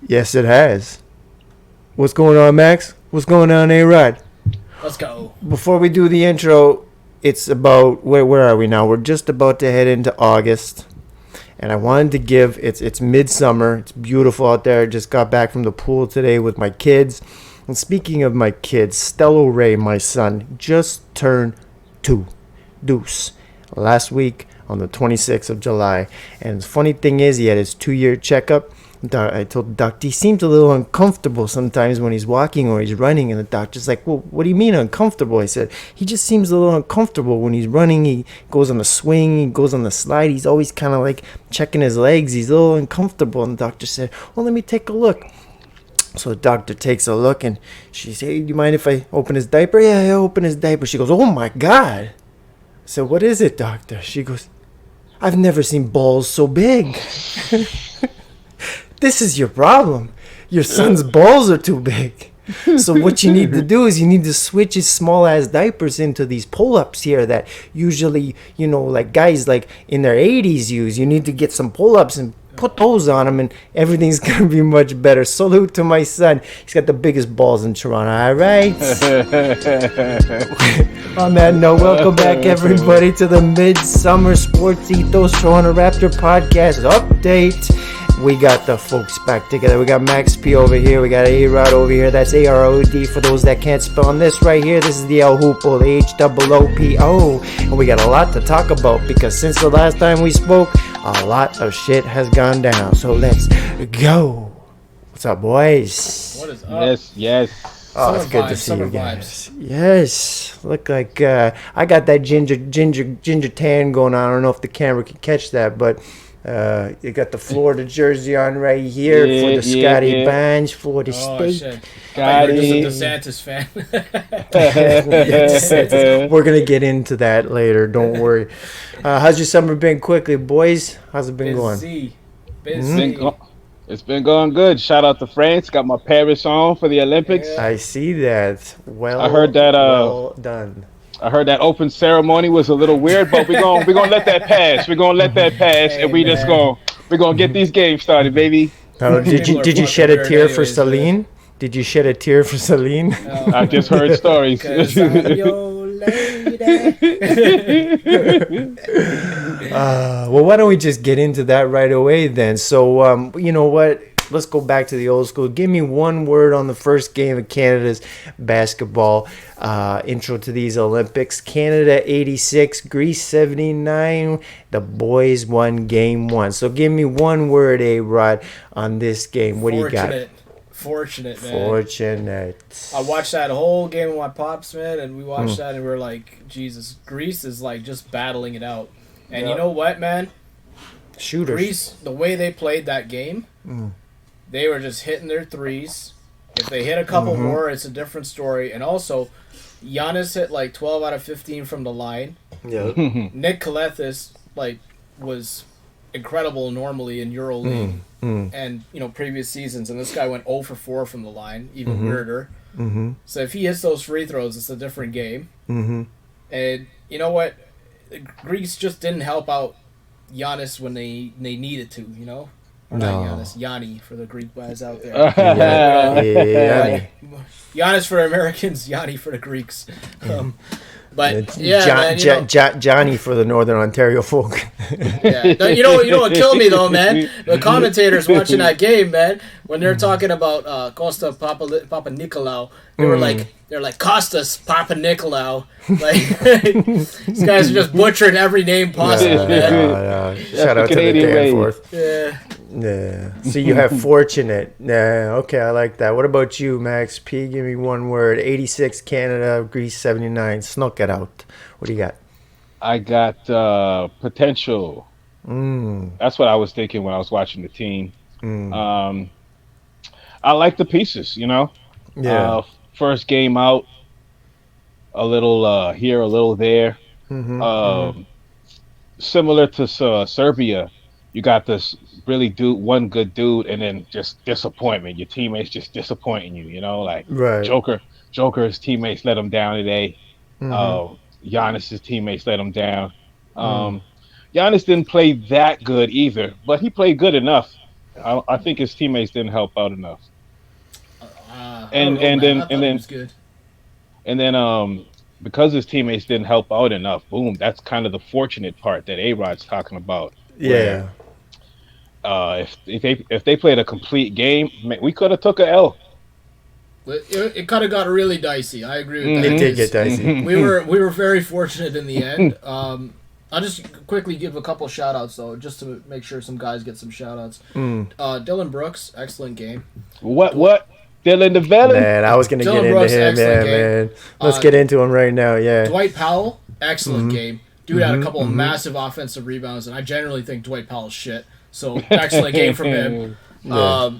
Yes, it has. What's going on, Max? What's going on, A-Rod? Let's go. Before we do the intro, it's about where are we now? We're just about to head into August, and I wanted to give it's midsummer. It's beautiful out there. I just got back from the pool today with my kids. And speaking of my kids, Stello Ray, my son, just turned 2, Deuce, last week on the 26th of July. And the funny thing is, he had his 2-year checkup. I told the doctor he seems a little uncomfortable sometimes when he's walking or he's running, and the doctor's like, well, what do you mean uncomfortable? I said, he just seems a little uncomfortable when he's running. He goes on the swing, he goes on the slide, he's always kind of like checking his legs, he's a little uncomfortable. And the doctor said, well, let me take a look. So the doctor takes a look, and she said, hey, do you mind if I open his diaper? Yeah, I open his diaper. She goes, oh my God. I said, what is it, doctor? She goes, I've never seen balls so big. This is your problem. Your son's balls are too big. So what you need to do is you need to switch his small ass diapers into these pull-ups here that usually, like guys like in their 80s use. You need to get some pull-ups and put those on him, and everything's going to be much better. Salute to my son. He's got the biggest balls in Toronto. All right. On that note, welcome back, everybody, to the Midsummer Sports Ethos Toronto Raptor Podcast Update. We got the folks back together. We got Max P over here. We got A-Rod over here. That's A-R-O-D for those that can't spell. And this right here, this is the El Hoopo, the H-O-O-P-O. And we got a lot to talk about because since the last time we spoke, a lot of shit has gone down. So let's go. What's up, boys? What is up? Yes. Oh, it's good to see you guys. Yes. Look like I got that ginger tan going on. I don't know if the camera can catch that, but you got the Florida jersey on right here for the Scotty Barnes, Florida State. Shit. You're just a DeSantis fan. We're going to get into that later. Don't worry. How's your summer been quickly, boys? How's it been going? Busy. It's been going good. Shout out to France. Got my Paris on for the Olympics. Yeah. I see that. I heard that. Well done. I heard that open ceremony was a little weird, but we're gonna let that pass. We're gonna let that pass, and we're gonna get these games started, baby. Oh, did you shed a tear for Celine? Did you shed a tear for Celine? I just heard stories. Well, why don't we just get into that right away then? So, you know what? Let's go back to the old school. Give me one word on the first game of Canada's basketball intro to these Olympics. Canada 86, Greece 79. The boys won game 1. So give me one word, A-Rod, on this game. What do you got? Fortunate, man. Fortunate. I watched that whole game with my pops, man, and we watched that, and we were like, Jesus, Greece is like just battling it out. And you know what, man? Shooters. Greece, the way they played that game, they were just hitting their threes. If they hit a couple more, it's a different story. And also, Giannis hit like 12 out of 15 from the line. Yeah. Nick Kalethis was incredible normally in EuroLeague and previous seasons, and this guy went 0 for 4 from the line, even weirder. So if he hits those free throws, it's a different game. And you know what? Greece just didn't help out Giannis when they needed to, Or not Giannis, Yanni for the Greek guys out there. Giannis for Americans, Yanni for the Greeks. But Johnny for the Northern Ontario folk. You know what killed me though, man? The commentators watching that game, man, when they're talking about Costa Papa Nicolau, they're like Costas Papa Nicolau. Like these guys are just butchering every name possible, man. Shout out to the Danforth. Yeah. So you have fortunate. Okay, I like that. What about you, Max P? Give me one word. 86 Canada, Greece 79. Snuck it out. What do you got? I got potential. That's what I was thinking when I was watching the team. I like the pieces, Yeah. First game out, a little here, a little there. Similar to Serbia, you got this really one good dude, and then just disappointment. Your teammates just disappointing you, Right. Joker's teammates let him down today. Giannis's teammates let him down. Giannis didn't play that good either, but he played good enough. I think his teammates didn't help out enough. I don't know, man. I And thought he then was good. and then because his teammates didn't help out enough, boom, that's kind of the fortunate part that A-Rod's talking about, where Yeah. if they played a complete game, man, we could have took a L. But it kind of got really dicey. I agree with It that. did get 'Cause dicey. we were very fortunate in the end. I'll just quickly give a couple shout outs though, just to make sure some guys get some shout outs. Dylan Brooks, excellent game. What? Dylan the villain? Man, I was gonna get Dylan into Brooks, him. excellent Yeah, game. man. Let's get into him right now. Yeah. Dwight Powell, excellent game. Dude had a couple of massive offensive rebounds, and I generally think Dwight Powell's shit. So excellent game from him. Yeah.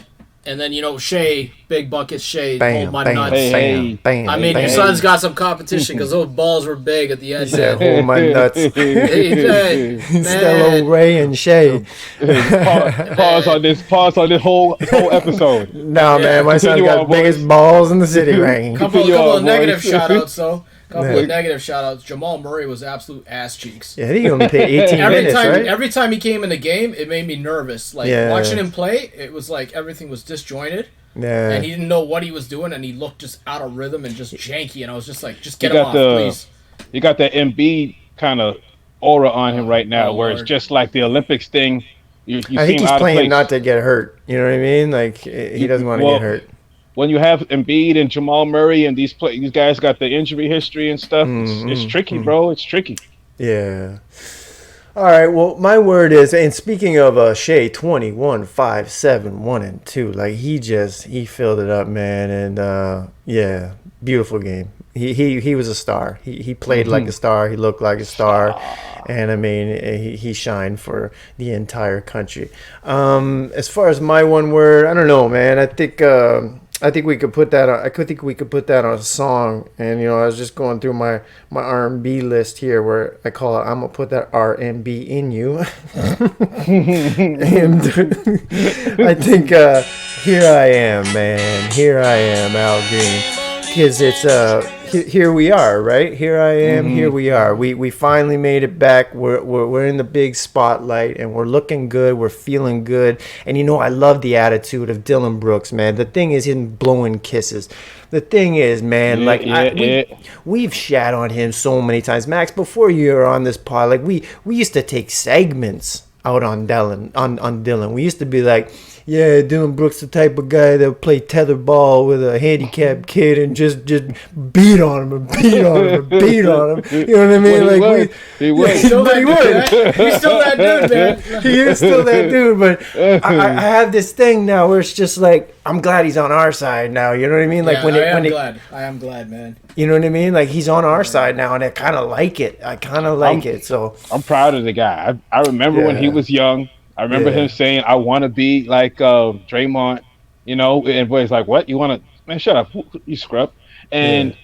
And then Shea, big bucket Shea, Bam, hold my bam, nuts. bam, bam. I mean, bam. your son's got some competition because those balls were big at the end. He said, hold my nuts. He did, Stello, man. Ray, and Shay. Pause on this. Pause on this whole episode. No, man, my son's Continue got on, the biggest boys. balls in the city, right? Couple Continue on, of negative boys. shout outs though. Yeah. Of negative shout outs. Jamal Murray was absolute ass cheeks. Yeah, he only played 18 minutes, right? Every time he came in the game, it made me nervous. Like Yeah. watching him play, it was like everything was disjointed. Yeah. And he didn't know what he was doing, and he looked just out of rhythm and just janky. And I was just like, just get You him got off, please. You got that Embiid kind of aura on him right now, Oh, where it's Lord. just like the Olympics thing. You I think seem he's out of playing place. not to get hurt. You know what I mean? Like, he doesn't want to Well, get hurt. When you have Embiid and Jamal Murray and these guys got the injury history and stuff, it's tricky, bro. It's tricky. Yeah. All right. Well, my word is, and speaking of Shea, 21, 5, 7, 1, and 2. Like he filled it up, man. And yeah, beautiful game. He was a star. He played like a star. He looked like a star. And I mean, he shined for the entire country. As far as my one word, I don't know, man. I think we could put that on. I could think we could put that on a song. And I was just going through my R&B list here, where I call it. I'm gonna put that R&B in you. And I think here I am, man. Here I am, Al Green, because it's here we are, right? Here I am. Here we are. We finally made it back. We're in the big spotlight, and we're looking good. We're feeling good. And I love the attitude of Dylan Brooks, man. The thing is him blowing kisses. The thing is, man, we've shat on him so many times. Max, before you were on this pod, like we used to take segments out on Dylan. On Dylan, we used to be like, yeah, Dylan Brooks the type of guy that would play tetherball with a handicapped kid and just beat on him and beat on him and beat on him. You know what I mean? Well, he would. He's still that dude. He's still that dude, man. He is still that dude, but I have this thing now where it's just like, I'm glad he's on our side now. You know what I mean? Like I am glad, man. You know what I mean? Like he's on our side now, and I kind of like it. So I'm proud of the guy. I remember when he was young. I remember him saying, "I want to be like Draymond," and everybody's like, "What? You want to? Man, shut up, you scrub!" And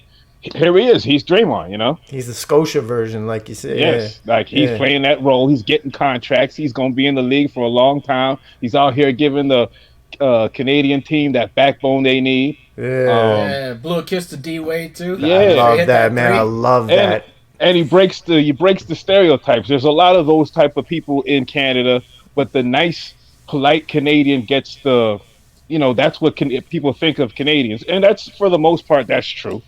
here he is. He's Draymond. He's the Scotia version, like you said. Yes, like he's playing that role. He's getting contracts. He's going to be in the league for a long time. He's out here giving the Canadian team that backbone they need. Blew a kiss to D Wade too. Yeah, I love that, man. I love that. And he breaks the stereotypes. There's a lot of those type of people in Canada. But the nice, polite Canadian gets that's what people think of Canadians. And that's, for the most part, that's true.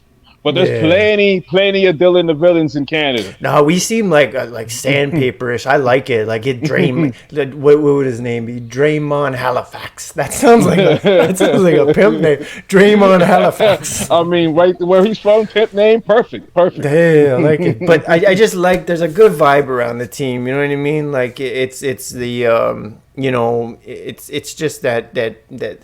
But there's plenty of Dylan the villains in Canada. No, we seem like sandpaperish. I like it. Like it what would his name be? Draymond Halifax. That sounds like a pimp name. Draymond Halifax. I mean, right where he's from, pimp name, perfect. Yeah, I like it. But I just like, there's a good vibe around the team. You know what I mean? Like it's the it's just that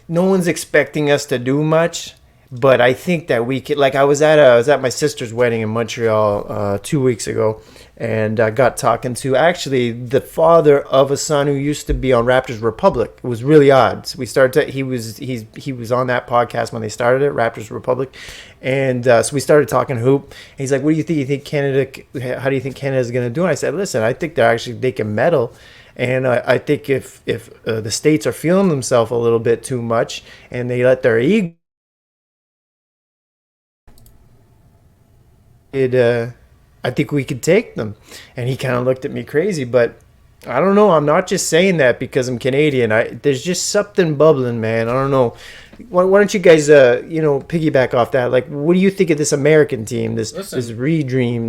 no one's expecting us to do much. But I think that we could, like I was at my sister's wedding in Montreal 2 weeks ago, and I got talking to actually the father of a son who used to be on Raptors Republic. It was really odd. So he was on that podcast when they started it, Raptors Republic, and so we started talking hoop. And he's like, "What do you think? How do you think Canada's going to do?" And I said, "Listen, I think they can medal." And I think if the States are feeling themselves a little bit too much and they let their ego I think we could take them. And he kind of looked at me crazy, but I don't know. I'm not just saying that because I'm Canadian. There's just something bubbling, man. I don't know. Why don't you guys, piggyback off that? Like, what do you think of this American team? This redream.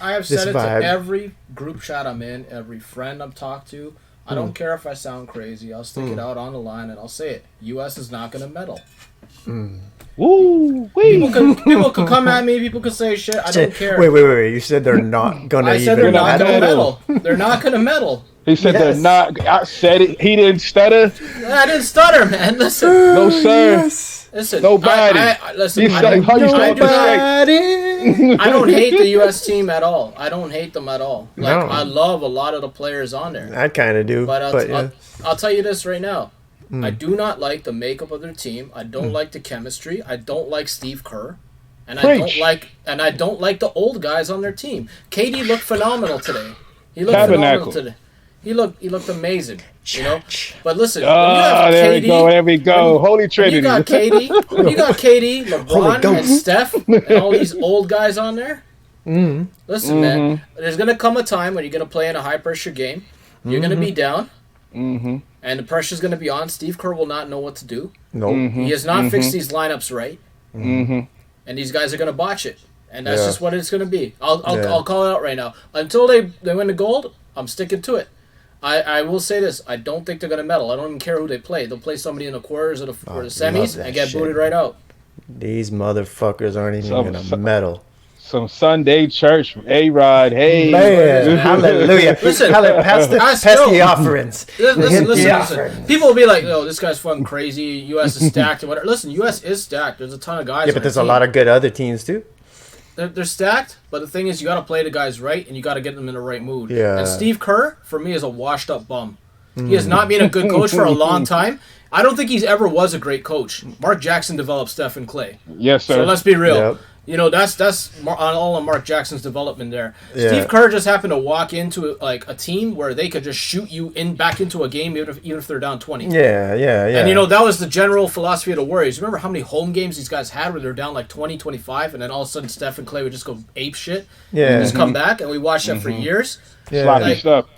I have said it to every group chat I'm in, every friend I've talked to. I don't care if I sound crazy. I'll stick it out on the line and I'll say it. U.S. is not going to medal. Woo! People can come at me. People can say shit. I don't care. Wait. You said they're not going to I said they're not going to medal. They're not going to medal. He said they're not. I said it. He didn't stutter. I didn't stutter, man. Listen. No, sir. Yes. Listen. Nobody. Listen. I don't hate the U.S. team at all. I don't hate them at all. Like, No. I love a lot of the players on there. I kind of do. But I'll tell you this right now. I do not like the makeup of their team. I don't like the chemistry. I don't like Steve Kerr. And I don't like the old guys on their team. KD looked phenomenal today. He looked phenomenal today. He looked amazing, you know. But listen, there we go. Holy Trinity. You got KD, LeBron, and Steph, and all these old guys on there. Listen, man, there's gonna come a time when you're gonna play in a high pressure game. You're gonna be down, and the pressure's gonna be on. Steve Kerr will not know what to do. No, he has not fixed these lineups right, and these guys are gonna botch it. And that's just what it's gonna be. I'll call it out right now. Until they win the gold, I'm sticking to it. I will say this. I don't think they're going to medal. I don't even care who they play. They'll play somebody in the quarters or the semis and get booted right out. These motherfuckers aren't even going to medal. Some Sunday church from A-Rod. Hey. Man, hallelujah. Listen, pass the offerings. Listen. People will be like, oh, this guy's fucking crazy. U.S. is stacked and whatever. Listen, U.S. is stacked. There's a ton of guys. Yeah, but there's a lot of good other teams, too. They're stacked, but the thing is, you got to play the guys right, and you got to get them in the right mood. Yeah. And Steve Kerr, for me, is a washed-up bum. He has not been a good coach for a long time. I don't think he's ever was a great coach. Mark Jackson developed Stephen Clay. Yes, sir. So let's be real. Yep. You know, that's all on Mark Jackson's development there. Yeah. Steve Kerr just happened to walk into like a team where they could just shoot you back into a game even if they're down 20. Yeah. And you know, that was the general philosophy of the Warriors. Remember how many home games these guys had where they're down like 20, 25, and then all of a sudden Stephen Clay would just go ape shit and just come back, and we watched that for years. Yeah.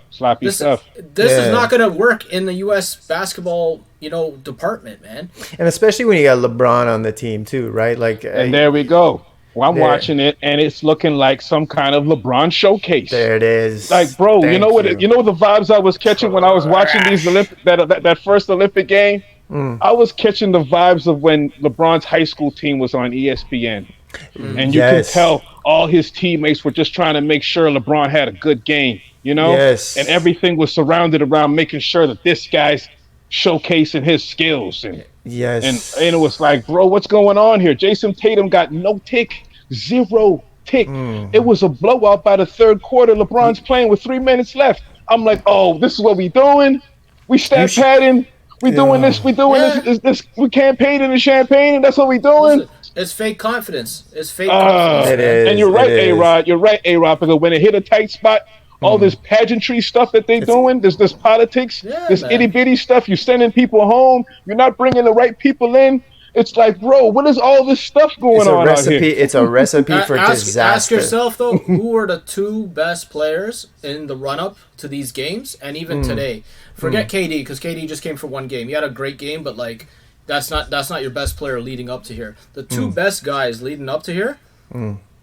Sloppy stuff. This is not going to work in the U.S. basketball, department, man. And especially when you got LeBron on the team too, right? Like, and there we go. Well, I'm watching it, and it's looking like some kind of LeBron showcase. There it is. Like, bro, you know the vibes I was catching when I was watching these that first Olympic game? I was catching the vibes of when LeBron's high school team was on ESPN. And you can tell all his teammates were just trying to make sure LeBron had a good game, Yes. And everything was surrounded around making sure that this guy's showcasing his skills. And it was like, bro, what's going on here? Jason Tatum got no tick, 0 tick. It was a blowout by the third quarter. LeBron's playing with 3 minutes left. I'm like, oh, this is what we doing? We stat padding. We doing this. We doing this. We campaigning and champagne, and that's what we doing. It's fake confidence. It's fake confidence. It is. And you're right, A-Rod. You're right, A-Rod, because when it hit a tight spot, all this pageantry stuff that they doing, this politics, this itty-bitty stuff, you're sending people home, you're not bringing the right people in. It's like, bro, what is all this stuff going on out here? It's a recipe for disaster. Ask yourself, though, who were the 2 best players in the run-up to these games, and even today? Forget KD, because KD just came for 1 game. He had a great game, but, like, that's not your best player leading up to here. The 2 best guys leading up to here,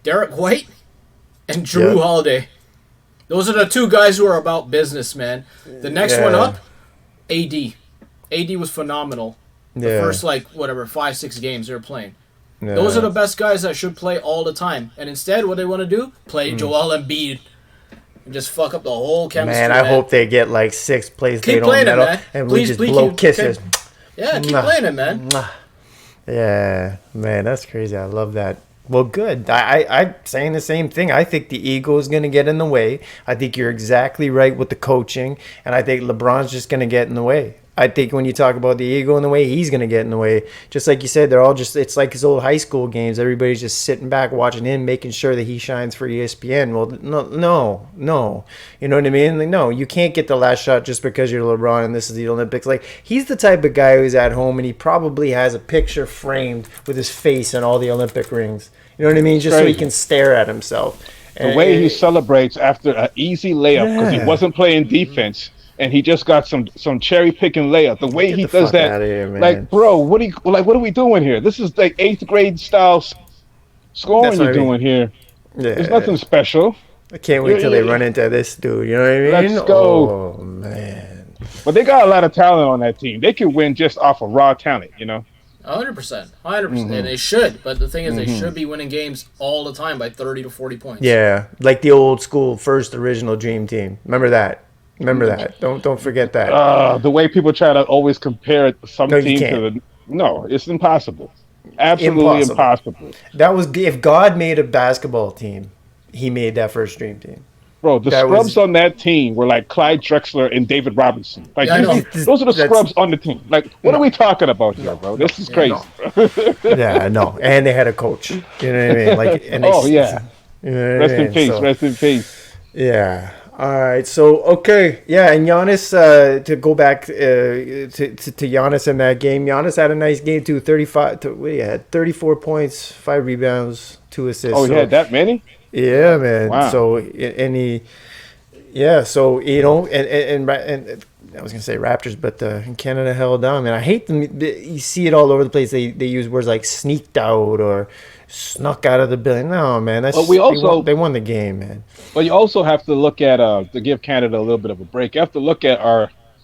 Derek White and Jrue Holiday. Those are the 2 guys who are about business, man. The next one up, AD. AD was phenomenal. The first, 5-6 games they were playing. Yeah. Those are the best guys that should play all the time. And instead, what they want to do, play Joel Embiid. And just fuck up the whole chemistry. Man, I hope they get 6th place. Keep playing it, man. And we just blow kisses. Yeah, keep playing it, man. Yeah, man, that's crazy. I love that. Well, good. I'm saying the same thing. I think the ego is going to get in the way. I think you're exactly right with the coaching. And I think LeBron's just going to get in the way. I think when you talk about the ego in the way, he's going to get in the way. Just like you said, they're all just, it's like his old high school games. Everybody's just sitting back watching him, making sure that he shines for ESPN. Well, no. You know what I mean? Like, no, you can't get the last shot just because you're LeBron and this is the Olympics. Like, he's the type of guy who's at home and he probably has a picture framed with his face and all the Olympic rings. You know what I mean? Just so he can stare at himself. The way he celebrates after an easy layup because he wasn't playing defense and he just got some cherry picking layup. The way he does that, here, like, bro, what are we doing here? This is like 8th grade style scoring you're doing here. Yeah. There's nothing special. I can't wait till they run into this dude. You know what I mean? Let's go. Oh man. But they got a lot of talent on that team. They could win just off of raw talent, 100%, and they should. But the thing is, they should be winning games all the time by 30 to 40 points. Yeah, like the old school first original Dream Team. Remember that. Don't forget that. The way people try to always compare some team to it's impossible. Absolutely impossible. That was if God made a basketball team, He made that first Dream Team. Bro, the scrubs on that team were like Clyde Drexler and David Robinson. Like those are the scrubs on the team. Like, what are we talking about here, bro? This is crazy. Yeah, no. And they had a coach. You know what I mean? Like, and Rest in peace. Rest in peace. Yeah. All right. So yeah, and Giannis. To go back to Giannis in that game. Giannis had a nice game too. 34 points, 5 rebounds, 2 assists. Oh, he had that many? Yeah, man. Wow. So and I was gonna say Raptors, but Canada held on. Man, I hate them. You see it all over the place. They use words like sneaked out or snuck out of the building. No, man. That's they won the game, man. But you also have to look at to give Canada a little bit of a break. You have to look at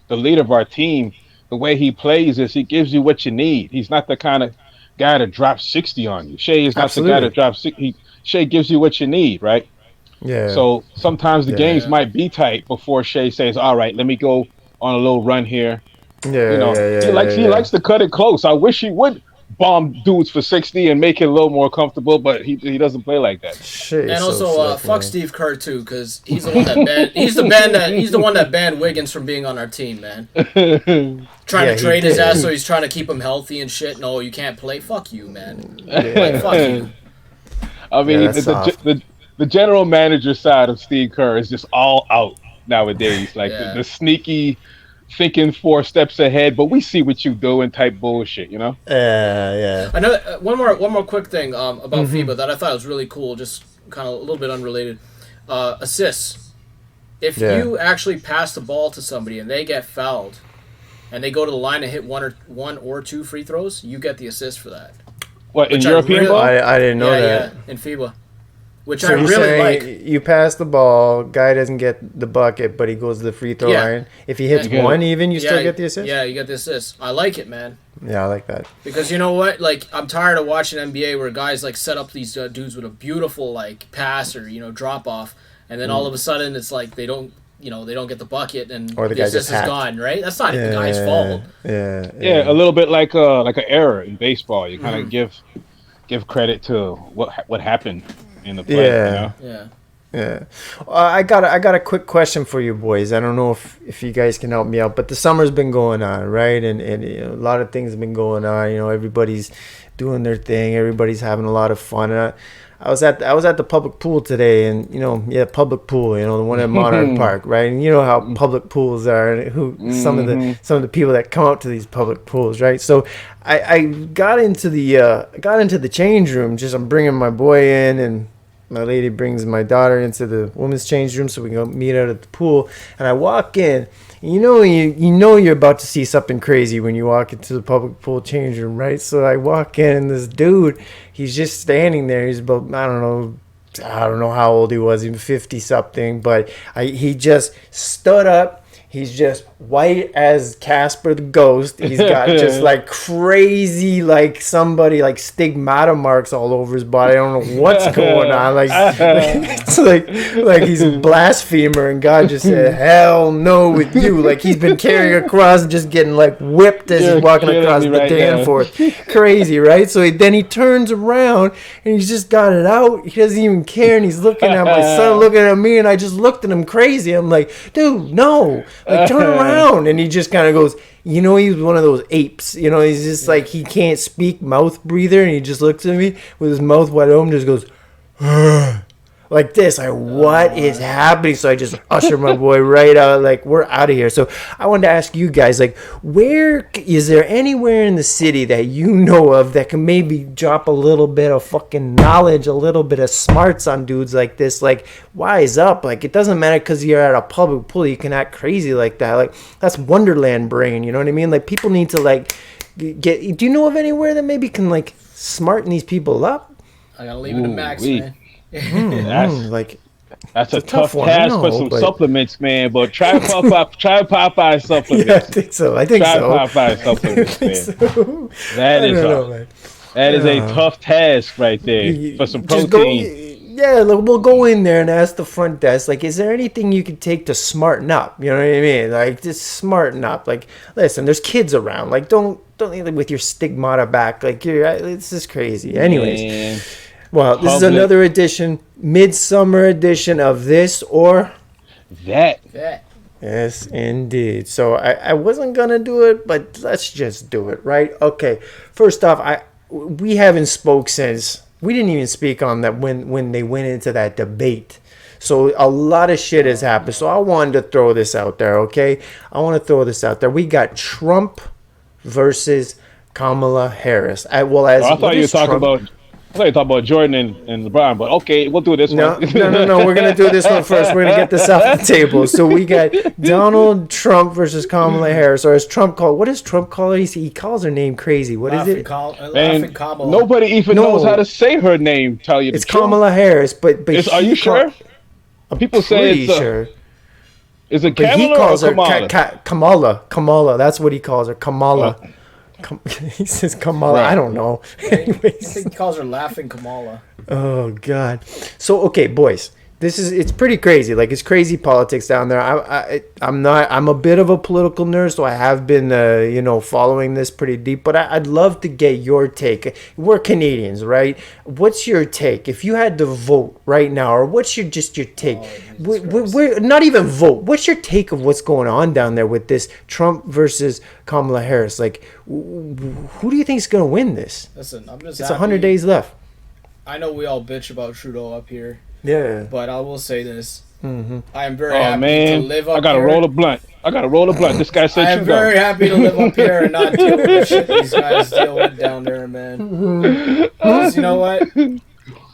the leader of our team. The way he plays is he gives you what you need. He's not the kind of guy that drops 60 on you. Shea is not the guy that drops 60. Shea gives you what you need, right? Yeah. So sometimes the games might be tight before Shea says, "All right, let me go on a little run here." He likes to cut it close. I wish he would bomb dudes for 60 and make it a little more comfortable, but he doesn't play like that. And also, fuck Steve Kerr too, because he's the one that banned he's the one that banned Wiggins from being on our team, man. Trying to trade his ass, so he's trying to keep him healthy and shit. No, you can't play. Fuck you, man. Like, fuck you. I mean, the general manager side of Steve Kerr is just all out nowadays. Like the sneaky, thinking 4 steps ahead, but we see what you doing type bullshit, Yeah. I know one more quick thing about FIBA that I thought was really cool, just kind of a little bit unrelated. Assists. If you actually pass the ball to somebody and they get fouled, and they go to the line and hit one or 2 free throws, you get the assist for that. What, in European ball? I didn't know that. Yeah, in FIBA. Which so I really like. You pass the ball, guy doesn't get the bucket, but he goes to the free throw line. If he hits one even, you still get the assist? Yeah, you get the assist. I like it, man. Yeah, I like that. Because you know what? Like, I'm tired of watching NBA where guys, like, set up these dudes with a beautiful, like, pass or, drop-off, and then all of a sudden it's like they don't get the bucket and or the assist is gone, right? That's not the guy's fault. Yeah, a little bit like an error in baseball. You kind of give credit to what happened in the play. Yeah. I got a quick question for you boys. I don't know if you guys can help me out, but the summer's been going on, right? And a lot of things have been going on. Everybody's doing their thing. Everybody's having a lot of fun. And I was at the public pool today, and public pool, the one at Monarch Park, right? And you know how public pools are, and some of the people that come out to these public pools, right? So I got into the change room. I'm bringing my boy in, and my lady brings my daughter into the women's change room so we can go meet out at the pool. And I walk in. You know you're about to see something crazy when you walk into the public pool change room, right? So I walk in, and this dude, he's just standing there. He's about, I don't know how old he was, even 50 something, but he just stood up. He's just white as Casper the Ghost. He's got just like crazy, like somebody like stigmata marks all over his body. I don't know what's going on. Like it's like he's a blasphemer, and God just said, "Hell no with you!" Like he's been carrying across and just getting like whipped as he's walking across the Danforth. Crazy, right? So then he turns around and he's just got it out. He doesn't even care, and he's looking at my son, looking at me, and I just looked at him crazy. I'm like, dude, no. Like, turn around. And he just kind of goes, he's one of those apes. He's just like, he can't speak, mouth breather. And he just looks at me with his mouth wide open, just goes, like this. Like, what is happening? So I just usher my boy right out. Like, we're out of here. So I wanted to ask you guys, like, where is there anywhere in the city that you know of that can maybe drop a little bit of fucking knowledge, a little bit of smarts on dudes like this? Like, wise up. Like, it doesn't matter because you're at a public pool, you can act crazy like that. Like, that's Wonderland brain. You know what I mean? Like, people need to like get. Do you know of anywhere that maybe can like smarten these people up? I gotta leave it to Max, man. That's a tough task for some supplements, man. But try Popeye supplements. Yeah, I think so. Try Popeye supplements, man. So. That is a tough task right there for some protein. We'll go in there and ask the front desk, like, is there anything you could take to smarten up? You know what I mean? Like, just smarten up. Like, listen, there's kids around. Like, don't like, with your stigmata back. Like, it's just crazy. Anyways. Man. Well, this is another edition, midsummer edition of This or That. Yes, indeed. So I wasn't going to do it, but let's just do it, right? Okay. First off, we haven't spoke since. We didn't even speak on that when they went into that debate. So a lot of shit has happened. So I wanted to throw this out there, okay? I want to throw this out there. We got Trump versus Kamala Harris. I thought you were talking about... I thought you were talking about Jordan and LeBron, but okay, we'll do this one. No. We're going to do this one first. We're going to get this off the table. So we got Donald Trump versus Kamala Harris, or as Trump called, what does Trump call her? He calls her name crazy. What is it? Laughing Kamala. Nobody even knows how to say her name, tell you the truth. It's Kamala Harris, but are you sure? People say it's sure. Is it Kamala or Kamala? Kamala. That's what he calls her. Kamala. Oh. He says Kamala. Right. I don't know. Anyways. I think he calls her Laughing Kamala. Oh God. So okay, boys. It's pretty crazy. Like, it's crazy politics down there. I'm a bit of a political nerd, so I have been following this pretty deep. But I'd love to get your take. We're Canadians, right? What's your take if you had to vote right now, or what's your take? We're not even vote. What's your take of what's going on down there with this Trump versus Kamala Harris? Like, who do you think is going to win this? Listen, it's 100 days left. I know we all bitch about Trudeau up here. Yeah. But I will say this. Mm-hmm. I am very happy to live up here. I gotta roll a blunt. This guy said I am very happy to live up here and not deal with the shit these guys deal with down there, man. Because you know what?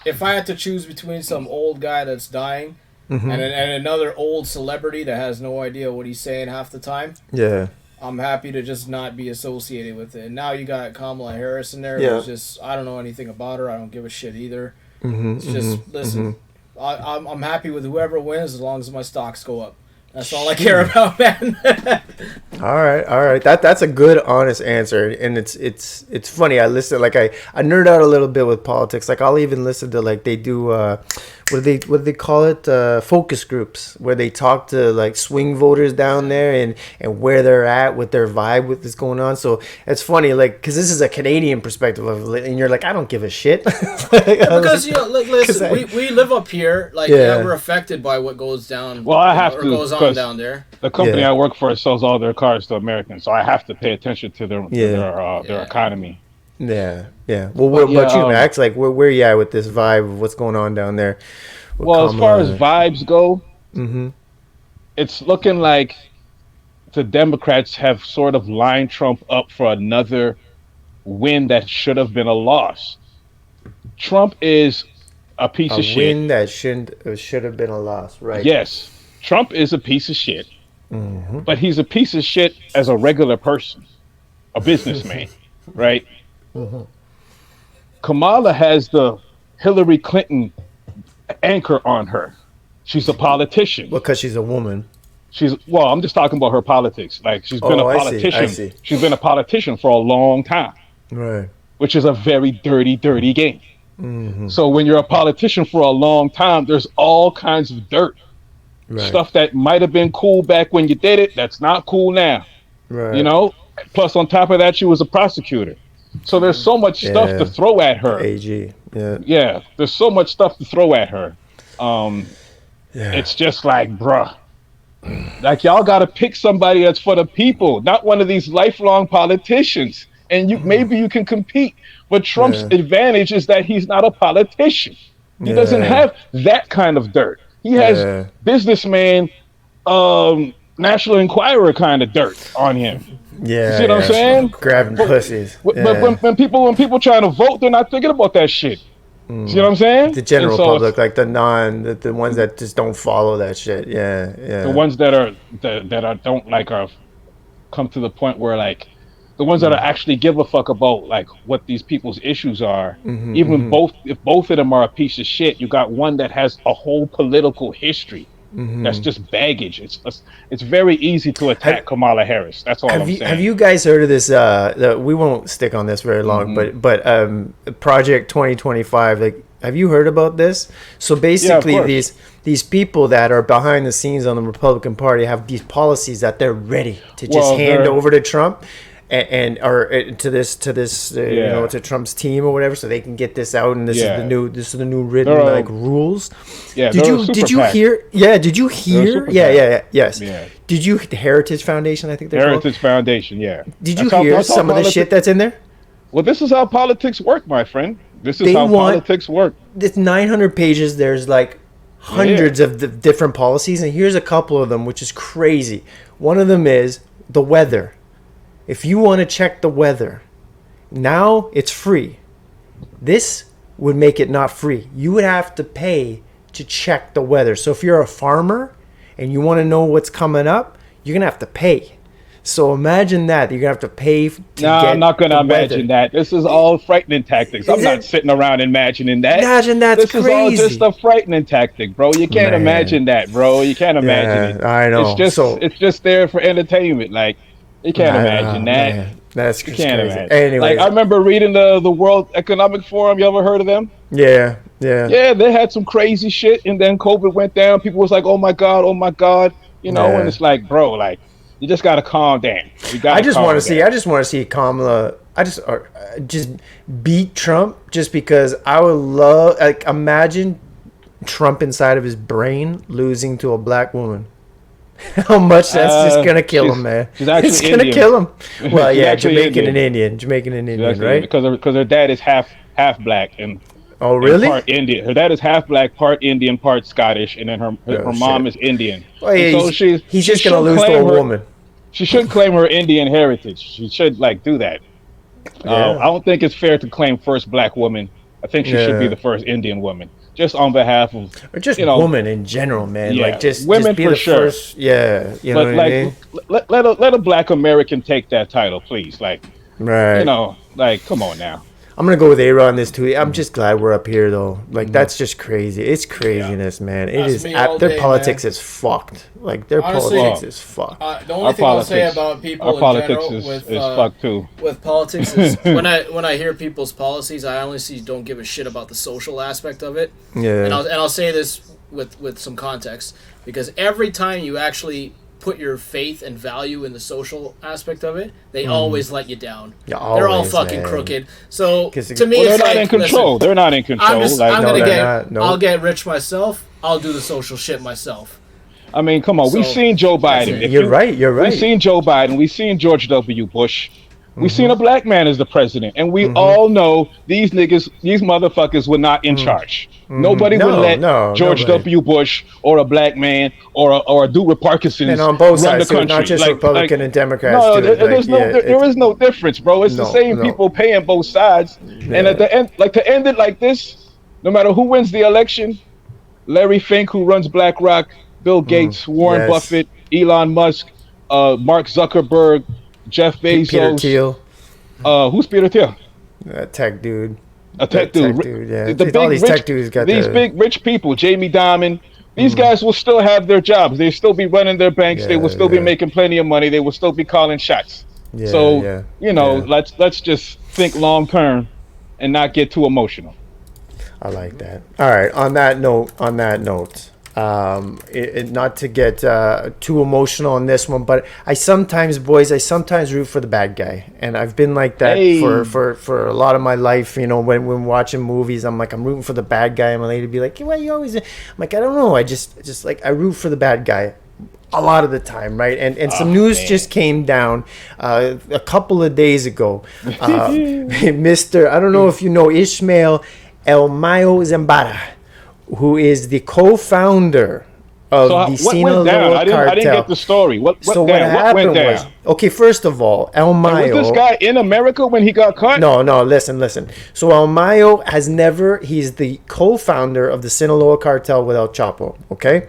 If I had to choose between some old guy that's dying and another old celebrity that has no idea what he's saying half the time, I'm happy to just not be associated with it. And now you got Kamala Harris in there. Yeah. Who's just, I don't know anything about her. I don't give a shit either. It's just, listen, I'm happy with whoever wins as long as my stocks go up. That's all I care about, man. All right. That's a good, honest answer, and it's funny. I listen, like I nerd out a little bit with politics. Like, I'll even listen to, like, they do what do they call it? Focus groups, where they talk to like swing voters down there and where they're at with their vibe with this going on. So it's funny, like, because this is a Canadian perspective of it, and you're like, I don't give a shit. Because listen, we live up here, like we're affected by what goes down. Well, I have to goes on down there. The company I work for sells all their cars to Americans, so I have to pay attention to their economy. Yeah. Well, what about you, Max? Like, where you at with this vibe of what's going on down there? Well, as far as vibes go, it's looking like the Democrats have sort of lined Trump up for another win that should have been a loss. Trump is a piece of shit. A win that should have been a loss, right? Yes. Trump is a piece of shit. But he's a piece of shit as a regular person, a businessman, right? Kamala has the Hillary Clinton anchor on her. She's a politician. Because she's a woman. I'm just talking about her politics. Like, she's been a politician. I see. She's been a politician for a long time. Right. Which is a very dirty, dirty game. So when you're a politician for a long time, there's all kinds of dirt. Right. Stuff that might have been cool back when you did it, that's not cool now. Right. You know? Plus, on top of that, she was a prosecutor. So there's so much stuff to throw at her. AG. Yeah, there's so much stuff to throw at her. It's just like, bruh. Like, y'all got to pick somebody that's for the people, not one of these lifelong politicians. And maybe you can compete. But Trump's advantage is that he's not a politician. He doesn't have that kind of dirt. He has businessman, National Enquirer kind of dirt on him. Yeah, you see what I'm saying? Grabbing pussies. But when people trying to vote, they're not thinking about that shit. See what I'm saying? The general public, like the ones that just don't follow that shit. Yeah. The ones that don't like are come to the point where like the ones that are actually give a fuck about like what these people's issues are. Even if both of them are a piece of shit, you got one that has a whole political history. That's just baggage. It's very easy to attack Kamala Harris. That's all I'm saying. Have you guys heard of this? We won't stick on this very long, but Project 2025. Like, have you heard about this? So basically, these people that are behind the scenes on the Republican Party have these policies that they're ready to just hand over to Trump. Or to Trump's team or whatever, so they can get this out, and this is the new written like rules. Yeah, did you hear? Yeah, did you hear? Yes. Yeah. Did you Heritage Foundation? I think they're Heritage Foundation. Yeah. Did you hear some of the shit that's in there? Well, this is how politics work, my friend. This is how politics work. It's 900 pages. There's like hundreds of the different policies, and here's a couple of them, which is crazy. One of them is the weather. If you want to check the weather, now it's free. This would make it not free. You would have to pay to check the weather. So if you're a farmer and you want to know what's coming up, you're going to have to pay. So imagine that. You're going to have to pay to get I'm not going to imagine that. This is all frightening tactics. I'm not sitting around imagining that. Imagine that's crazy. This is all just a frightening tactic, bro. You can't imagine that, bro. You can't imagine it. I know. It's just there for entertainment. Like, you can't imagine that. Man. That's crazy. Imagine. Anyway, like I remember reading the World Economic Forum. You ever heard of them? Yeah. Yeah, they had some crazy shit, and then COVID went down. People was like, "Oh my god," you know. And it's like, bro, like you just gotta calm down. I just want to see Kamala. Just beat Trump, just because I would love. Like, imagine Trump inside of his brain losing to a black woman. How much that's just gonna kill him, man. It's gonna kill him. Well, yeah, Jamaican and Indian, right? Because her dad is half black and really? And part Indian. Her dad is half black, part Indian, part Scottish, and then her mom is Indian. Well, yeah, so he's just gonna lose to a woman. She should claim her Indian heritage. She should do that. I don't think it's fair to claim first black woman. I think she should be the first Indian woman. Just on behalf of, or just women in general, man. Yeah, like just women just be for the sure. First, yeah, you know but what I mean? let a black American take that title, please. Like, right? Come on now. I'm gonna go with A-Rod on this too. I'm just glad we're up here though. Like that's just crazy. It's craziness, man. It is. Their politics is fucked. Like their politics is fucked. The only thing I'll say about people in general is fucked too. With politics is when I hear people's policies, I honestly don't give a shit about the social aspect of it. Yeah. And I'll say this with some context, because every time you actually put your faith and value in the social aspect of it, they always let you down. Yeah, they're all fucking crooked. So to me, they're not in control. They're not in control. I'll get rich myself. I'll do the social shit myself. I mean, come on. We've seen Joe Biden. You're right. We've seen Joe Biden. We've seen George W. Bush. We've seen a black man as the president, and we all know these motherfuckers were not in charge. Nobody would let George W. Bush or a black man or a dude with Parkinson's and on both run sides, the country. Not just Republican and Democrats. No, there is no difference, bro. It's the same people paying both sides. Yeah. And at the end, to end it like this, no matter who wins the election, Larry Fink, who runs BlackRock, Bill Gates, Warren Buffett, Elon Musk, Mark Zuckerberg, Jeff Bezos. Peter Thiel. Who's Peter Thiel? A tech dude. A tech dude. Yeah. All these tech dudes got these big rich people. Jamie Dimon. These guys will still have their jobs. They'll still be running their banks. They will still be making plenty of money. They will still be calling shots. Let's just think long term and not get too emotional. I like that. All right. On that note. Not to get too emotional on this one, but I sometimes root for the bad guy, and I've been like that for a lot of my life. You know, when watching movies, I'm rooting for the bad guy. And my lady be like, "Why you always?" I'm like, I don't know. I just I root for the bad guy a lot of the time, right? And some news just came down a couple of days ago. Mr. I don't know if you know Ishmael El Mayo Zambada. who is the co-founder of So the what went down? Sinaloa I didn't get cartel. the story. What So went what down? What happened went was, down? okay, first of all, El And was Mayo. this guy in America when he got caught? No, listen. So El Mayo has never, he's the co-founder of the Sinaloa cartel with El Chapo, okay?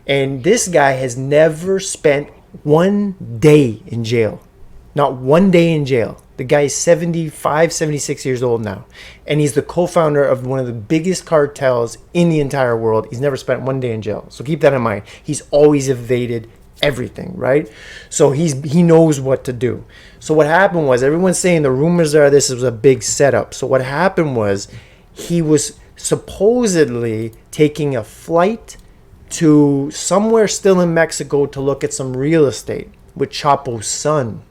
And this guy has never spent one day in jail. Not one day in jail. The guy is 75, 76 years old now. And he's the co-founder of one of the biggest cartels in the entire world. He's never spent one day in jail. So keep that in mind. He's always evaded everything, right? So he knows what to do. So what happened was, everyone's saying the rumors are this was a big setup. So what happened was, he was supposedly taking a flight to somewhere still in Mexico to look at some real estate with Chapo's son.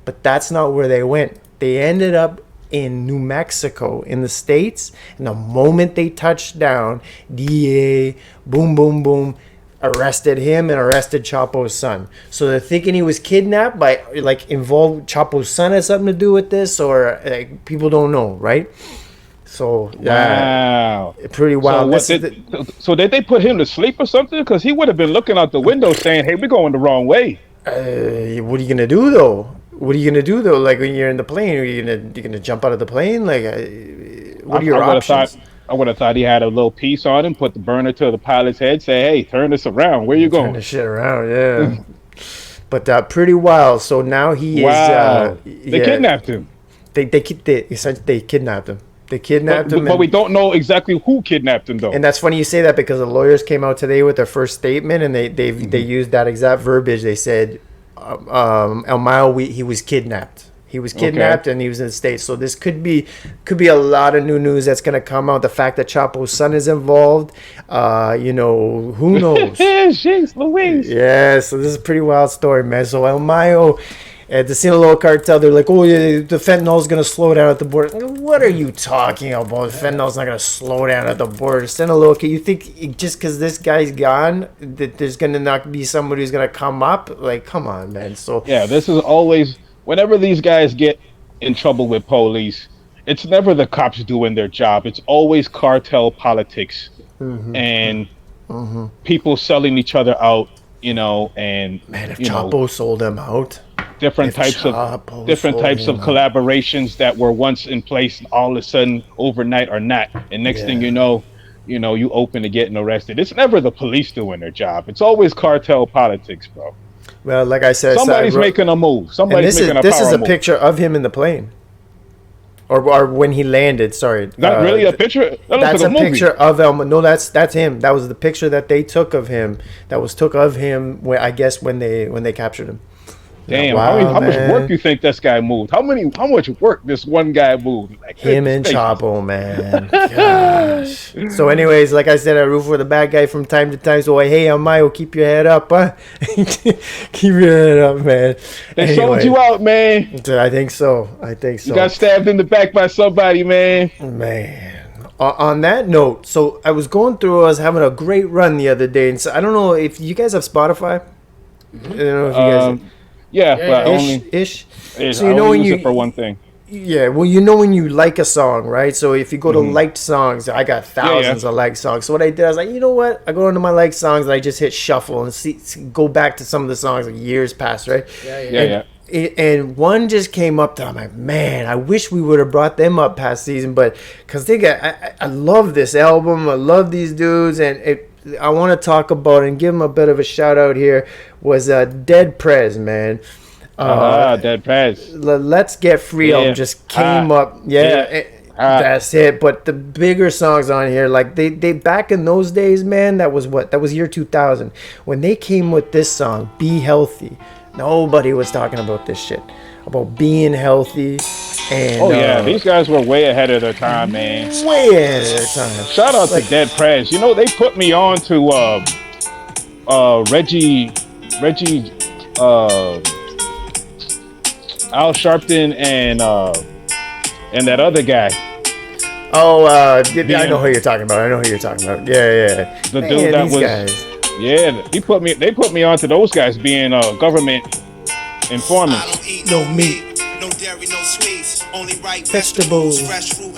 But that's not where they went. They ended up in New Mexico, in the States. And the moment they touched down, DA, boom, boom, boom, arrested him and arrested Chapo's son. So they're thinking he was kidnapped by, like, involved, Chapo's son has something to do with this, or like, people don't know, right? So Wow, pretty wild. So did they put him to sleep or something? Because he would have been looking out the window saying, "Hey, we're going the wrong way." What are you gonna do though? Like, when you're in the plane, are you gonna jump out of the plane? Like, what are your options? I would have thought he had a little piece on him, put the burner to the pilot's head, say, "Hey, turn this around. Where you going?" Turn the shit around, yeah. But pretty wild. So now he Wow. is. They kidnapped him. They kidnapped him. They kidnapped him. But we don't know exactly who kidnapped him, though. And that's funny you say that, because the lawyers came out today with their first statement, and they used that exact verbiage. They said, El Mayo, he was kidnapped. He was kidnapped, and he was in the States. So this could be a lot of new news that's going to come out. The fact that Chapo's son is involved, who knows? Jeez Louise. Yeah, so this is a pretty wild story, man. So El Mayo, at the Sinaloa cartel, they're like, oh, yeah, the fentanyl's going to slow down at the border. What are you talking about? Fentanyl's not going to slow down at the border. Sinaloa, you think just because this guy's gone that there's going to not be somebody who's going to come up? Like, come on, man. So yeah, this is always, whenever these guys get in trouble with police, it's never the cops doing their job. It's always cartel politics and people selling each other out, and man, if Chapo sold them out. Different types of collaborations that were once in place, all of a sudden overnight are not, and next thing you know, you open to getting arrested. It's never the police doing their job. It's always cartel politics, bro. Well, like I said, somebody's making a move. Somebody's making a power move. This is a picture of him in the plane, or when he landed. Sorry, not really a picture. That's a picture of Elma. No, that's him. That was the picture that they took of him. That was took of him. I guess when they captured him. Damn, how much work you think this guy moved? How much work this one guy moved? Like, him and Chapo, man. Gosh. So anyways, like I said, I root for the bad guy from time to time. So hey, Mayo, keep your head up, huh? Keep your head up, man. They sold you out, man. I think so. You got stabbed in the back by somebody, man. Man. On that note, so I was having a great run the other day, and so I don't know if you guys have Spotify. I don't know if you guys. Ish. So when you use it for one thing. Yeah, well, when you like a song, right? So if you go to liked songs, I got thousands of liked songs. So what I did, I was like, you know what? I go into my liked songs and I just hit shuffle and go back to some of the songs like years past, right? Yeah. And one just came up to, I'm like, man, I wish we would have brought them up past season, but because I love this album, I love these dudes, and I want to talk about and give him a bit of a shout out here was Dead Prez, man. Dead Prez. Let's Get Free just came up. That's it. But the bigger songs on here, like they back in those days, man, that was year 2000 when they came with this song, Be Healthy. Nobody was talking about this shit, about being healthy. And these guys were way ahead of their time, man. Way ahead of their time. Shout out to Dead Prez. They put me on to Reggie Al Sharpton and that other guy. I know who you're talking about. Yeah. The dude that was guys. Yeah, they put me on to those guys being government informants. No meat. vegetables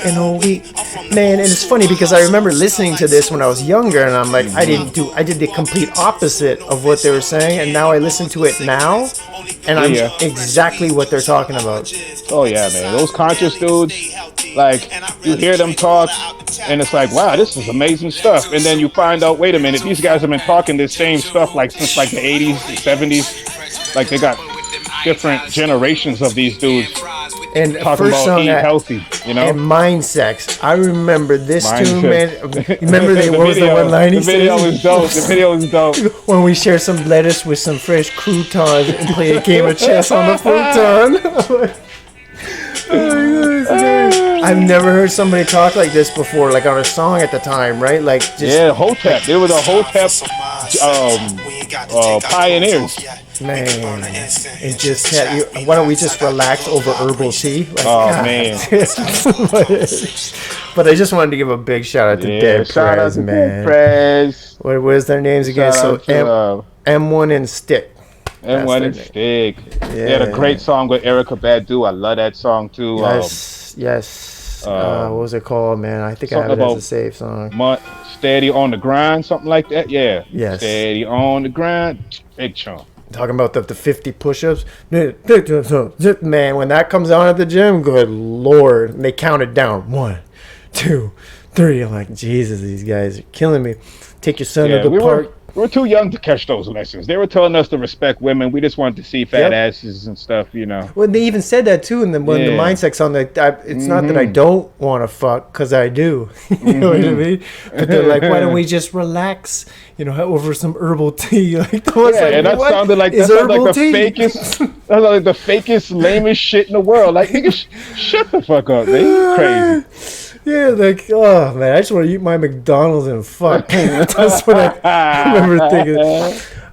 and all wheat. Man, and it's funny because I remember listening to this when I was younger, and I'm like, I did the complete opposite of what they were saying, and now I listen to it now, and I'm exactly what they're talking about. Oh yeah, man. Those conscious dudes, like you hear them talk, and it's like, wow, this is amazing stuff. And then you find out, wait a minute, these guys have been talking this same stuff like since like the 80s, the 70s. Like they got different generations of these dudes And talking first about song eat that, healthy, you know. and Mind Sex. I remember this Mind tune, Sex. man. Remember what was the one line he The video said? was dope. The video was dope. When we share some lettuce with some fresh croutons and play a game of chess on the futon. I've never heard somebody talk like this before, like on a song at the time, right? Like just Yeah, Hotep. They were the Hotep pioneers. man, and just why don't we just relax over herbal tea? Like, Oh man. But I just wanted to give a big shout out to Dead shout out Prez, to man. Prez. What was their names again? Shout So out to, M1 and Stick. M1 and Stick. They had a great song with Erykah Badu. I love that song too. Yes. What was it called, man? I think I have it as a safe song. Steady on the grind, something like that. Yeah. Yes. Steady on the grind. Big chunk. Talking about the 50 push-ups. Man, when that comes on at the gym, good Lord. And they count it down. 1, 2, 3. I'm like, Jesus, these guys are killing me. Take your son to the park. We were too young to catch those lessons. They were telling us to respect women. We just wanted to see fat asses and stuff, you know. Well, they even said that too in the Mind Sex song. It's not that I don't want to fuck, because I do. You know what I mean? But they're like, why don't we just relax, over some herbal tea? Like, and that sounded like the fakest, lamest shit in the world. Like, nigga, shut the fuck up, man. You crazy. Yeah, like, oh man, I just want to eat my McDonald's and fuck. That's what I remember thinking.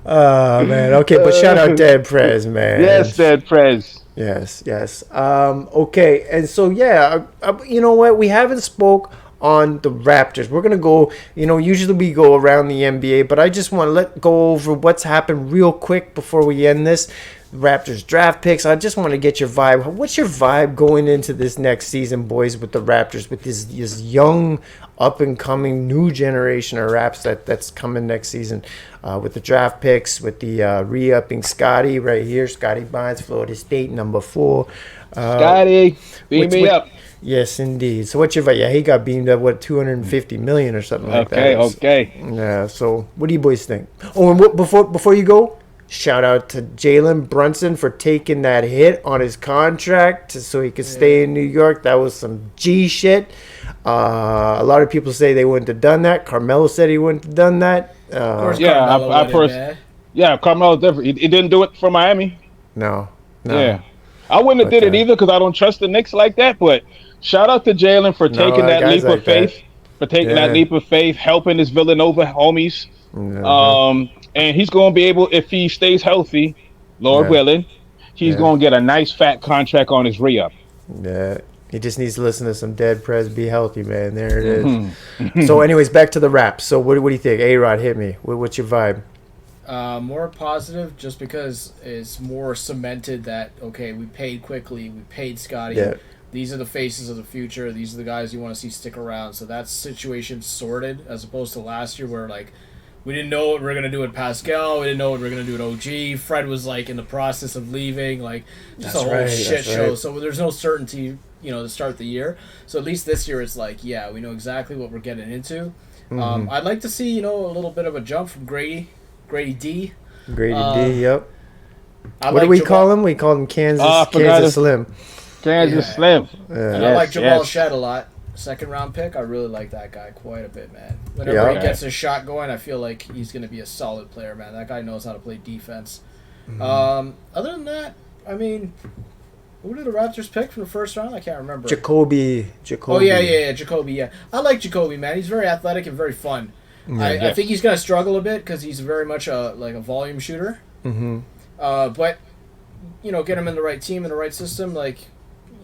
Oh man, okay, but shout out Dead Prez, man. Yes, Dead Prez. Yes. Okay, and so you know what? We haven't spoke on the Raptors. We're gonna go. Usually we go around the NBA, but I just want to go over what's happened real quick before we end this. Raptors draft picks. I just want to get your vibe. What's your vibe going into this next season, boys, with the Raptors, with this young, up and coming new generation of Raps that's coming next season, with the draft picks, with the re-upping Scotty right here, Scotty Barnes, Florida State, number 4. Scotty, beam me up. Yes, indeed. So what's your vibe? Yeah, he got beamed up, $250 million or something like that. Okay. Yeah. So what do you boys think? Oh, and before you go. Shout out to Jalen Brunson for taking that hit on his contract so he could stay in New York. That was some G shit. A lot of people say they wouldn't have done that. Carmelo said he wouldn't have done that. Of course, Carmelo definitely. He didn't do it for Miami. No. Yeah, I wouldn't have did it either because I don't trust the Knicks like that. But shout out to Jalen for taking that leap of faith. That leap of faith, helping his Villanova homies. And he's going to be able, if he stays healthy, Lord willing, he's going to get a nice fat contract on his re-up. Yeah. He just needs to listen to some Dead Prez. Be healthy, man. There it is. So, anyways, back to the Raps. So, what do you think? A-Rod, hit me. What's your vibe? More positive, just because it's more cemented that, okay, we paid quickly, we paid Scotty. Yeah. These are the faces of the future. These are the guys you want to see stick around. So that situation sorted, as opposed to last year where, like, we didn't know what we were going to do with Pascal. We didn't know what we were going to do with OG. Fred was, like, in the process of leaving. Like, just a whole shit show. Right. So there's no certainty, to start the year. So at least this year it's like, yeah, we know exactly what we're getting into. Mm-hmm. I'd like to see, a little bit of a jump from Grady D. Grady D, yep. What do we call him? We call him Kansas Slim. Kansas Slim. And I like Jamal Shed a lot. Second round pick, I really like that guy quite a bit, man. Whenever he gets his shot going, I feel like he's going to be a solid player, man. That guy knows how to play defense. Mm-hmm. Other than that, I mean, who did the Raptors pick from the first round? I can't remember. Jacoby. Oh, yeah, Jacoby, yeah. I like Jacoby, man. He's very athletic and very fun. I think he's going to struggle a bit because he's very much a volume shooter. Mm-hmm. But, get him in the right team, in the right system,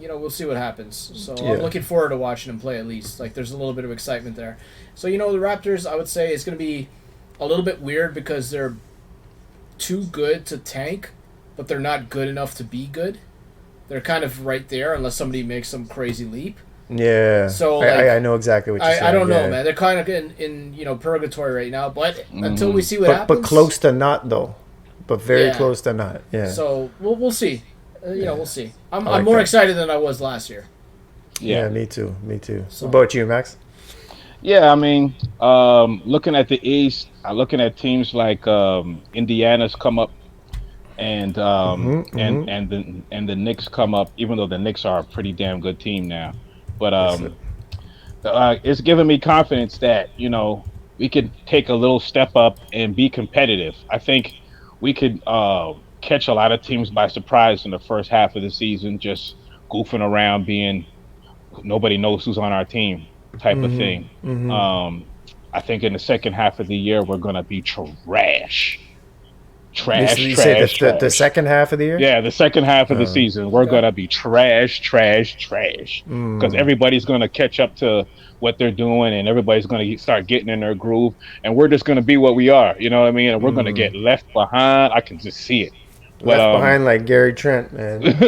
we'll see what happens. So I'm looking forward to watching him play at least. Like, there's a little bit of excitement there. So, the Raptors, I would say, is going to be a little bit weird because they're too good to tank, but they're not good enough to be good. they're kind of right there unless somebody makes some crazy leap. Yeah. So I know exactly what you're saying. I don't know, man. They're kind of in purgatory right now, but until we see what happens. But close to not though, but very close to not. Yeah. So we'll see. We'll see. I'm more excited than I was last year. Yeah, me too. So, what about you, Max? Yeah, I mean, looking at the East, looking at teams like Indiana's come up, and the Knicks come up. Even though the Knicks are a pretty damn good team now, but it's giving me confidence that we could take a little step up and be competitive. I think we could catch a lot of teams by surprise in the first half of the season, just goofing around, being nobody knows who's on our team type of thing. I think in the second half of the year we're gonna be trash. The second half of the year? Yeah, the second half of the season we're gonna be trash. Because everybody's gonna catch up to what they're doing, and everybody's gonna start getting in their groove, and we're just gonna be what we are. You know what I mean? And we're gonna get left behind. I can just see it. Left behind like Gary Trent, man. Rest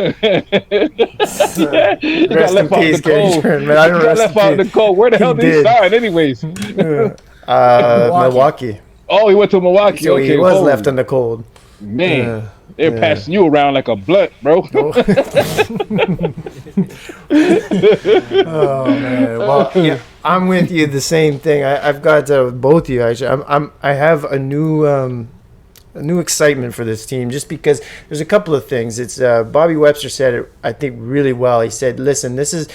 in peace, Gary Trent. Man, I don't left out in the cold. Where the hell did he sign, anyways? Milwaukee. Oh, he went to Milwaukee. So he was left in the cold. Man, they're passing you around like a blunt, bro. Oh man. Well, yeah, I'm with you. The same thing. I've got both of you. Actually, I have a new excitement for this team just because there's a couple of things. It's Bobby Webster said it, I think, really well. He said, "Listen, this is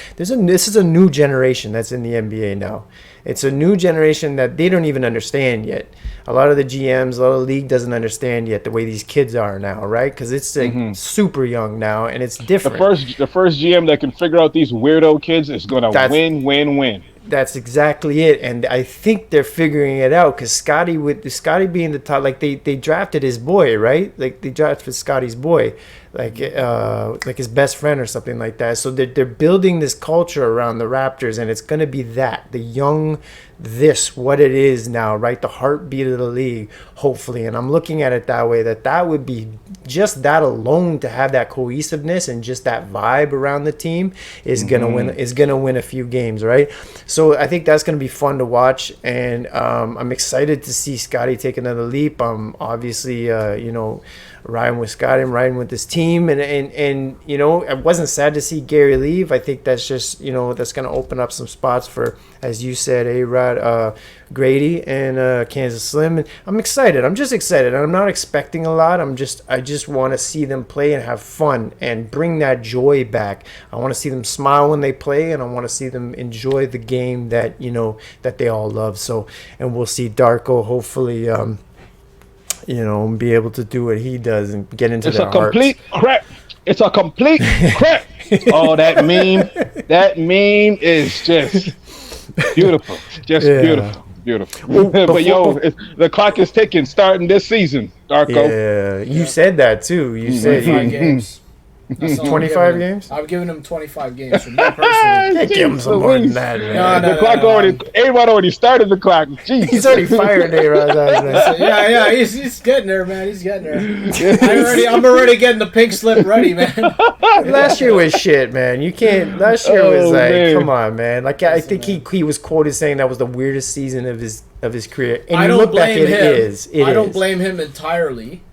a new generation that's in the NBA now. It's a new generation that they don't even understand yet. A lot of the GMs, a lot of the league doesn't understand yet the way these kids are now, right? Because it's super young now and it's different. The first GM that can figure out these weirdo kids is going to win. That's exactly it, and I think they're figuring it out because Scotty being the top, like they drafted his boy, right? Like they drafted Scotty's boy, like his best friend or something like that. So they're building this culture around the Raptors, and it's gonna be the young, what it is now, right? The heartbeat of the league, hopefully. And I'm looking at it that way. That would be just that alone to have that cohesiveness and just that vibe around the team is gonna win a few games, right? So I think that's gonna be fun to watch, and I'm excited to see Scotty take another leap. Obviously, riding with Scotty, I'm riding with this team, and I wasn't sad to see Gary leave. I think that's just that's gonna open up some spots for, as you said, A-Rod, Grady, and Kansas Slim. And I'm excited. I'm just excited. I'm not expecting a lot. I just want to see them play and have fun and bring that joy back. I want to see them smile when they play, and I want to see them enjoy the game that that they all love. So, and we'll see Darko hopefully be able to do what he does and get into their hearts. It's a complete crap. Oh, that meme is just beautiful. Beautiful. But the clock is ticking starting this season, Darko. Yeah, you said that too. You said 25 games. 25 games? I'm giving him 25 games for me personally. Give him some more than that, man. The clock A-Rod already started the clock. Jeez. He's already fired A-Rod's eyes, man. Yeah, he's getting there, man. He's getting there. I'm already getting the pink slip ready, man. Last year was shit, man. You can't. Last year was like, come on, man. Like I think he was quoted saying that was the weirdest season of his career. And I don't blame him. I don't is. blame him entirely.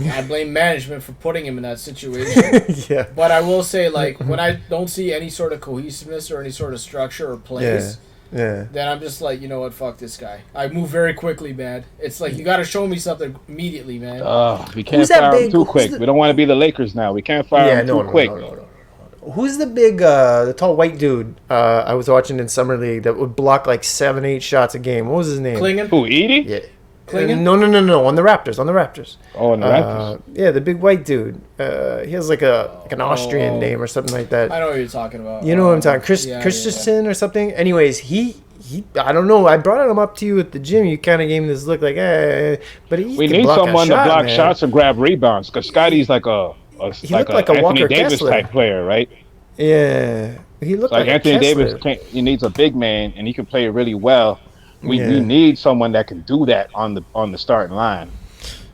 I blame management for putting him in that situation. Yeah. But I will say, like, when I don't see any sort of cohesiveness or any sort of structure or plays, then I'm just like, you know what, fuck this guy. I move very quickly, man. It's like, you got to show me something immediately, man. We can't fire him too quick. We don't want to be the Lakers now. We can't fire him too quick. No. Who's the big, the tall white dude I was watching in Summer League that would block like 7-8 shots a game? What was his name? Klingon? Who, Edie? Yeah. No. On the Raptors. Oh, on the Raptors. Yeah, the big white dude. He has like an Austrian name or something like that. I know what you're talking about. You know what I'm talking? Christensen or something. Anyways, he. I don't know. I brought him up to you at the gym. You kind of gave me this look like, but we need someone to block shots and grab rebounds because Scotty's like a Anthony Walker Davis Kessler type player, right? Yeah, he looked like Anthony Davis. He needs a big man, and he can play really well. We need someone that can do that on the starting line.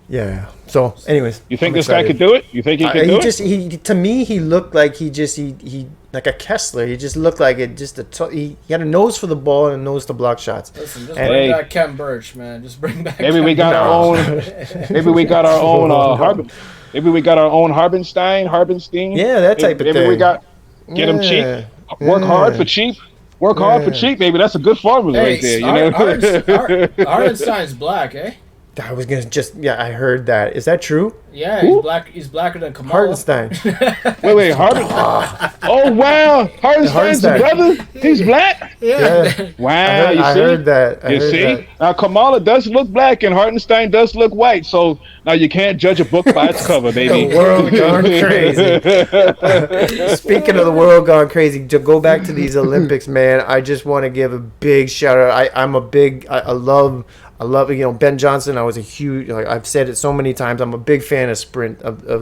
Yeah. So, anyways, You think I'm this guy excited. could do it? You think he could do it? He to me he looked like he like a Kessler. He just looked like it. Just he had a nose for the ball and a nose to block shots. Listen, just And- bring back Ken Birch, man. Just bring back. Maybe Ken we got Birch. our own. Maybe we got our own Maybe we got our own Harbenstein. Yeah, that type of maybe thing. we got get him cheap. Yeah. Work hard Yeah. for cheap. Work hard for Yeah. cheap, baby. That's a good formula right there. You know. Hardenstein's black, eh? I was gonna I heard that. Is that true? Yeah, Who? he's black. He's blacker than Kamala. Hardenstein. Wait, Harden. Oh wow, Hardenstein's Hardenstein. brother. He's black. Yeah. Wow, you I see? heard that. You see? Now Kamala does look black and Hardenstein does look white. So now you can't judge a book by its cover, baby. The world gone crazy. Speaking of the world gone crazy, to go back to these Olympics, man, I just want to give a big shout out. I love Ben Johnson. I was a huge, like I've said it so many times, I'm a big fan of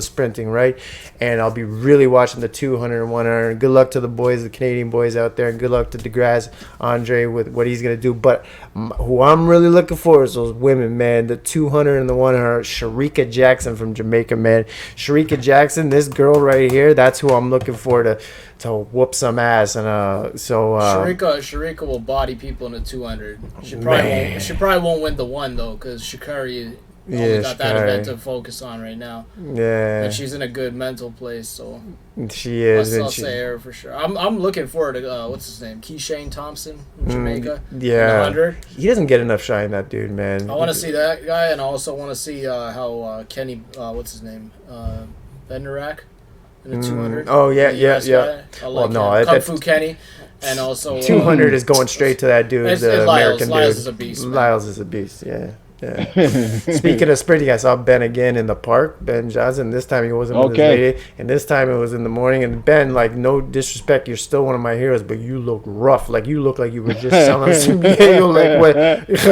sprinting, right? And I'll be really watching the 200 and 100. Good luck to the boys, the Canadian boys out there, and good luck to DeGrasse Andre with what he's going to do. But who I'm really looking for is those women, man. The 200 and the 100, Sharika Jackson from Jamaica, man. Sharika Jackson, this girl right here, that's who I'm looking for to whoop some ass. And Sharika will body people in the 200. She probably won't win the one though, because Sha'Carri only got that event to focus on right now. Yeah, and she's in a good mental place, so she is. I'll say her for sure. I'm looking forward to what's his name, Keishane Thompson from Jamaica. Yeah, 100. He doesn't get enough shine, that dude, man. I want to see that guy, and I also want to see how Kenny, what's his name, Benderak in the 200. Oh yeah, the yeah, US yeah. guy. I like no, Kung Fu Kenny, and also 200 is going straight to that dude, the American dude. Lyles is a beast. Man. Lyles is a beast. Yeah. Speaking of sprinting, I saw Ben again in the park. Ben Johnson. This time he wasn't with his lady, and this time it was in the morning. And Ben, like, no disrespect, you're still one of my heroes, but you look rough. Like you look like you were just selling some Mayo. Like what? I was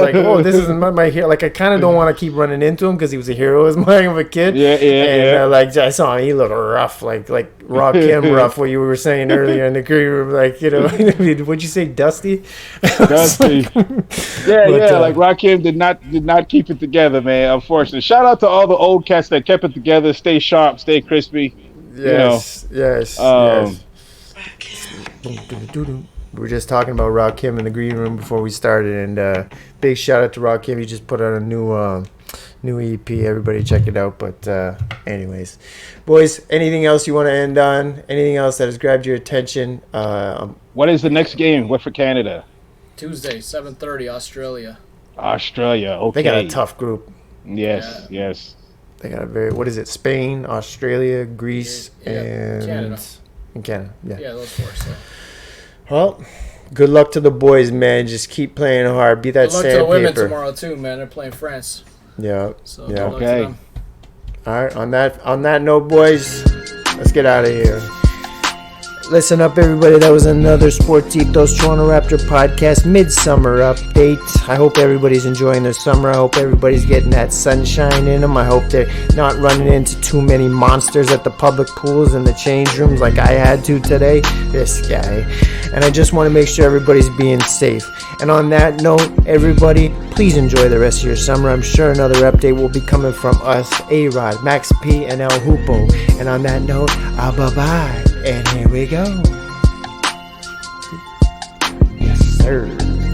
like, oh, this isn't my hero. Like I kind of don't want to keep running into him because he was a hero of mine of a kid. And like I saw him, he looked rough, like Rakim rough. What you were saying earlier in the green room, like what'd you say, Dusty? Dusty. Yeah. Like Rakim did not keep it together, man. Unfortunately, shout out to all the old cats that kept it together, stay sharp, stay crispy. Yes. We were just talking about Rakim in the green room before we started, and big shout out to Rakim. He just put out a new EP. Everybody check it out. But anyways, boys, anything else you want to end on? Anything else that has grabbed your attention? What is the next game? What for Canada? Tuesday, 7:30, Australia. Okay. They got a tough group. Yes. They got what is it? Spain, Australia, Greece, and Canada. Yeah, those four. So. Well, good luck to the boys, man. Just keep playing hard. Be that sandpaper. Good luck to the women tomorrow too, man. They're playing France. Yeah. So yeah. good luck to them. All right. On that note, boys, let's get out of here. Listen up, everybody. That was another Sports Ethos Toronto Raptor podcast midsummer update. I hope everybody's enjoying their summer. I hope everybody's getting that sunshine in them. I hope they're not running into too many monsters at the public pools and the change rooms like I had to today. This guy. And I just want to make sure everybody's being safe. And on that note, everybody, please enjoy the rest of your summer. I'm sure another update will be coming from us, A-Rod, Max P, and El Hoopo. And on that note, bye-bye. And here we go. Yes, sir.